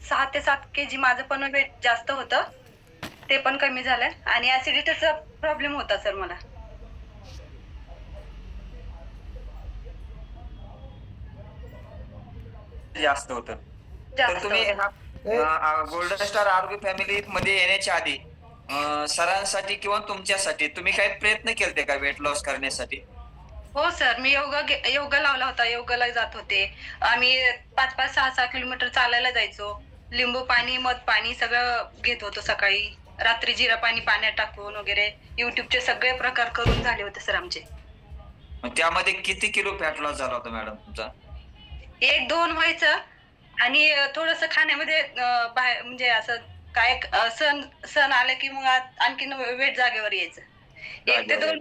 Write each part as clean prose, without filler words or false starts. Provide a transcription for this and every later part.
6 ते 7 kg माझं पण वेट जास्त होतं. ते पण कमी झालंय आणि ऍसिडिटीचा प्रॉब्लेम होता सर मला. जास्त होतं. तर जास्त तुम्ही होतं. गोल्डन स्टार आरोग्य फॅमिली मध्ये येण्याच्या आधी सरांसाठी किंवा तुमच्यासाठी तुम्ही काही प्रयत्न केलते का वेट लॉस करण्यासाठी? हो सर, मी योगा लावला होता. योगाला जात होते. आम्ही 5-5, 6-6 किलोमीटर चालायला जायचो. लिंबू पाणी, मध पाणी सगळं घेत होतो सकाळी. रात्री जिरा पाणी पाण्यात टाकून वगैरे YouTubeचे सगळे प्रकार करून झाले होते सर आमचे. मग त्यामध्ये किती किलो फॅट लॉस झाला होता मॅडम तुमचा? 1-2 व्हायचं आणि थोडंसं खाण्यामध्ये बाहेर म्हणजे असं काय सण आले की मग आणखीन वेट जागेवर यायचं. 1 ते 2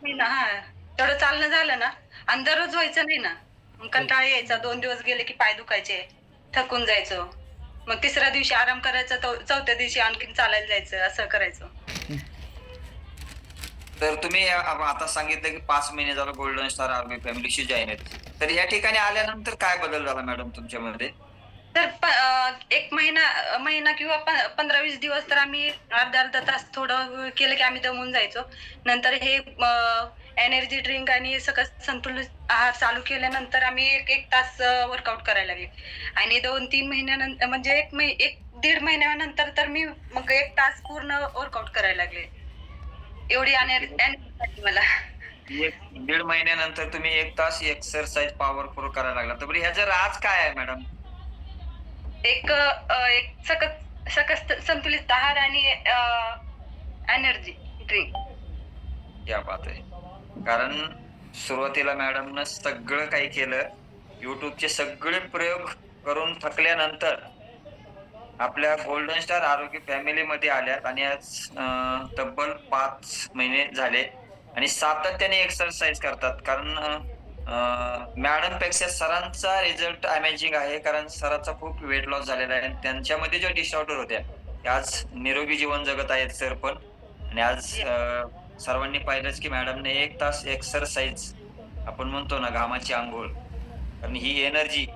महिना हां. तेवढं चालणं झालं ना आणि दररोज व्हायचं नाही ना. मग कंटाळा यायचा. 2 दिवस गेले की पाय दुखायचे, थकून जायचो. मग तिसऱ्या दिवशी आराम करायचा, चौथ्या दिवशी आणखीन चालायला जायचं, असं करायचो. तर तुम्ही आता सांगितलं की 5 महिने झालं गोल्डन स्टार आर्मी फॅमिलीशी जॉईन आहेत. तर या ठिकाणी आल्यानंतर काय बदल झाला मॅडम तुमच्यामध्ये? तर 1 महिना किंवा 15-20 दिवस तर आम्ही अर्धा-अर्धा तास थोडं केलं की आम्ही दमून जायचो. नंतर हे एनर्जी ड्रिंक आणि सकस संतुलित आहार चालू केल्यानंतर आम्ही 1-1 तास वर्कआउट करायला लागले. आणि 2-3 महिन्यानंतर म्हणजे 1-1.5 महिन्यानंतर तर मी मग 1 तास पूर्ण वर्कआउट करायला लागले. एवढी एनर्जी मला. 1-1.5 महिन्यानंतर तुम्ही 1 तास एक्सरसाइज पॉवरफुल करायला लागला. तर बरं ह्याचं राज काय आहे मॅडम? एक सकस संतुलित आहार आणि एनर्जी ड्रिंक. क्या बात आहे. कारण सुरुवातीला मॅडमनं सगळं काही केलं. YouTubeचे सगळे प्रयोग करून थकल्यानंतर आपल्या गोल्डन स्टार आरोग्य फॅमिलीमध्ये आल्यात आणि आज तब्बल 5 महिने झाले आणि सातत्याने एक्सरसाइज करतात. कारण मॅडमपेक्षा सरांचा रिझल्ट अमेझिंग आहे. कारण सरांचा खूप वेट लॉस झालेला आहे आणि त्यांच्यामध्ये ज्या डिसऑर्डर होत्या, त्या आज निरोगी जीवन जगत आहेत सर पण. आणि आज सर्वांनी पाहिलंच की मॅडमने 1 तास एक्सरसाइज आपण म्हणतो ना घामाची अंघोळ. कारण ही एनर्जी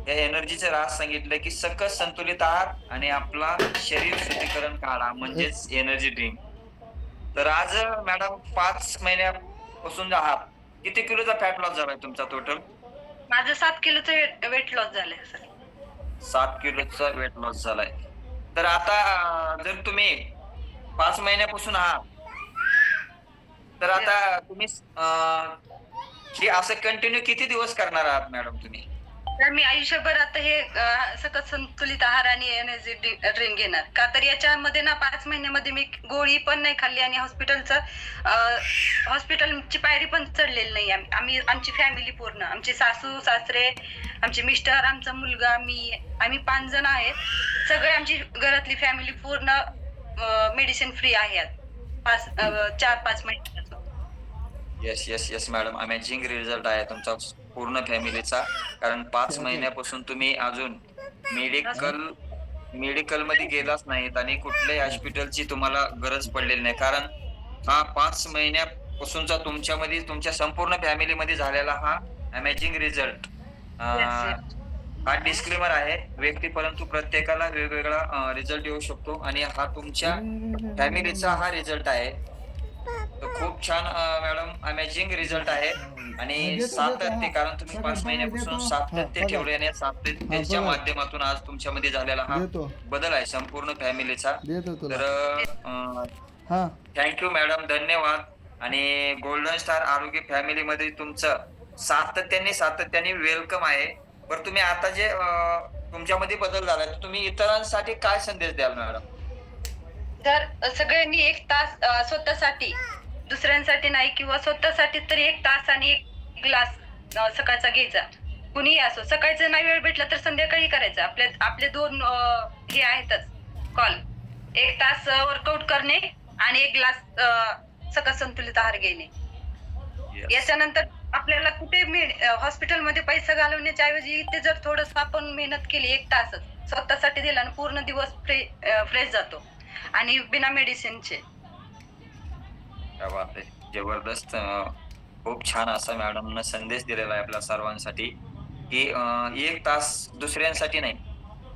त्या एनर्जीचं राज सांगितलं की सकस संतुलित आहार आणि आपला शरीर शुद्धीकरण काढा म्हणजेच एनर्जी ड्रिंक. तर आज मॅडम 5 महिन्यापासून आहात. किती किलोचा फॅट लॉस झालाय तुमचा टोटल? माझं 7 किलोचं वेट लॉस झालंय सर. 7 किलोचा वेट लॉस झालाय. तर आता जर तुम्ही 5 महिन्यापासून आहात, तर आता येस. तुम्ही हे असं कंटिन्यू किती दिवस करणार आहात मॅडम तुम्ही? तर मी आयुष्यभर आता हे सकस संतुलित आहार आणि एनर्जी ड्रिंक घेणार. का तर याच्यामध्ये ना 5 महिन्यामध्ये मी गोळी पण नाही खाल्ली आणि हॉस्पिटलची पायरी पण चढलेली नाही. आमची फॅमिली पूर्ण. आमचे सासू-सासरे, आमचे मिस्टर, आमचा मुलगा, आम्ही 5 जण आहेत. सगळे आमची घरातली फॅमिली पूर्ण मेडिसिन फ्री आहे. 4-5 महिन्यापासून. Yes, yes, yes madam. Amazing result आहे तुमचा पूर्ण फॅमिलीचा. कारण 5 महिन्यापासून तुम्ही अजून मेडिकल मेडिकलमध्ये गेलाच नाहीत आणि कुठल्याही हॉस्पिटलची तुम्हाला गरज पडलेली नाही. कारण हा 5 महिन्यापासूनचा तुमच्यामध्ये तुमच्या संपूर्ण फॅमिलीमध्ये झालेला हा अमेझिंग रिझल्ट येस, येस. हा डिस्क्लेमर आहे. व्यक्ती परंतु प्रत्येकाला वेगवेगळा रिझल्ट येऊ शकतो आणि हा तुमच्या फॅमिलीचा हा रिझल्ट आहे. तर खूप छान मॅडम अमेझिंग रिझल्ट आहे आणि सातत्य कारण तुम्ही 5 महिन्यापासून सातत्य ठेवले आणि सातत्याच्या माध्यमातून आज तुमच्यामध्ये झालेला हा बदल आहे संपूर्ण फॅमिलीचा. तर थँक मॅडम, धन्यवाद. आणि गोल्डन स्टार आरोग्य फॅमिलीमध्ये तुमचं सातत्याने वेलकम आहे. बरं तुम्ही आता जे तुमच्यामध्ये बदल झालाय, तर तुम्ही इतरांसाठी काय संदेश द्याल मॅडम? तर सगळ्यांनी 1 तास स्वतःसाठी, दुसऱ्यांसाठी नाही किंवा स्वतःसाठी तरी 1 तास आणि 1 ग्लास सकाळचा घ्यायचा. कुणीही असो. सकाळचं नाही वेळ भेटला तर संध्याकाळी करायचं. आपले 2 हे आहेतच कॉल. 1 तास वर्कआउट करणे आणि 1 ग्लास सकस संतुलित आहार घेणे. येस. याच्यानंतर आपल्याला कुठे हॉस्पिटलमध्ये पैसा घालवण्याच्या ऐवजी इथे जर थोडंसं आपण मेहनत केली 1 तासच स्वतःसाठी दिला ना पूर्ण दिवस फ्रेश जातो आणि बिना मेडिसिनचे. क्या बात आहे. जबरदस्त. खूप छान असा मॅडमनं संदेश दिलेला आहे आपल्या सर्वांसाठी, की 1 तास दुसऱ्यांसाठी नाही,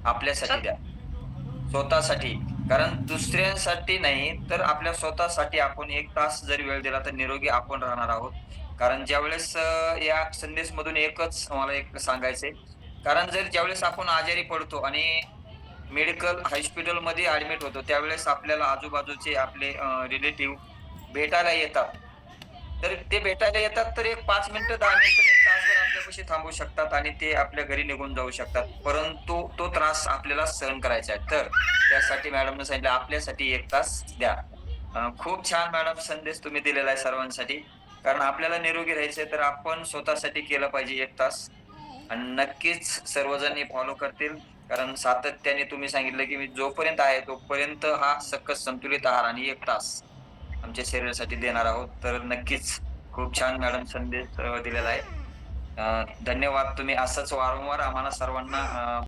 आपल्यासाठी द्या, स्वतःसाठी. कारण दुसऱ्यांसाठी नाही, तर आपल्या स्वतःसाठी आपण 1 तास जरी वेळ दिला तर निरोगी आपण राहणार आहोत. कारण ज्यावेळेस या संदेशमधून एकच मला एक सांगायचंय, कारण ज्यावेळेस आपण आजारी पडतो आणि मेडिकल हॉस्पिटलमध्ये ॲडमिट होतो, त्यावेळेस आपल्याला आजूबाजूचे आपले रिलेटिव्ह भेटायला येतात. तर ते भेटायला येतात तर एक 5 मिनिटं, 10 मिनिटं, 1 तासभर आपल्यापाशी थांबू शकतात आणि ते आपल्या घरी निघून जाऊ शकतात. परंतु तो त्रास आपल्याला सहन करायचा आहे. तर त्यासाठी मॅडमनं सांगितलं आपल्यासाठी 1 तास द्या. खूप छान मॅडम संदेश तुम्ही दिलेला आहे सर्वांसाठी. कारण आपल्याला निरोगी राहायचंय तर आपण स्वतःसाठी केलं पाहिजे 1 तास आणि नक्कीच सर्वजण हे फॉलो करतील. कारण सातत्याने तुम्ही सांगितलं, की मी जोपर्यंत आहे तोपर्यंत हा सकस संतुलित आहार आणि 1 तास आमच्या शरीरासाठी देणार आहोत. तर नक्कीच खूप छान मॅडम संदेश दिलेला आहे. धन्यवाद. तुम्ही असंच वारंवार आम्हाला सर्वांना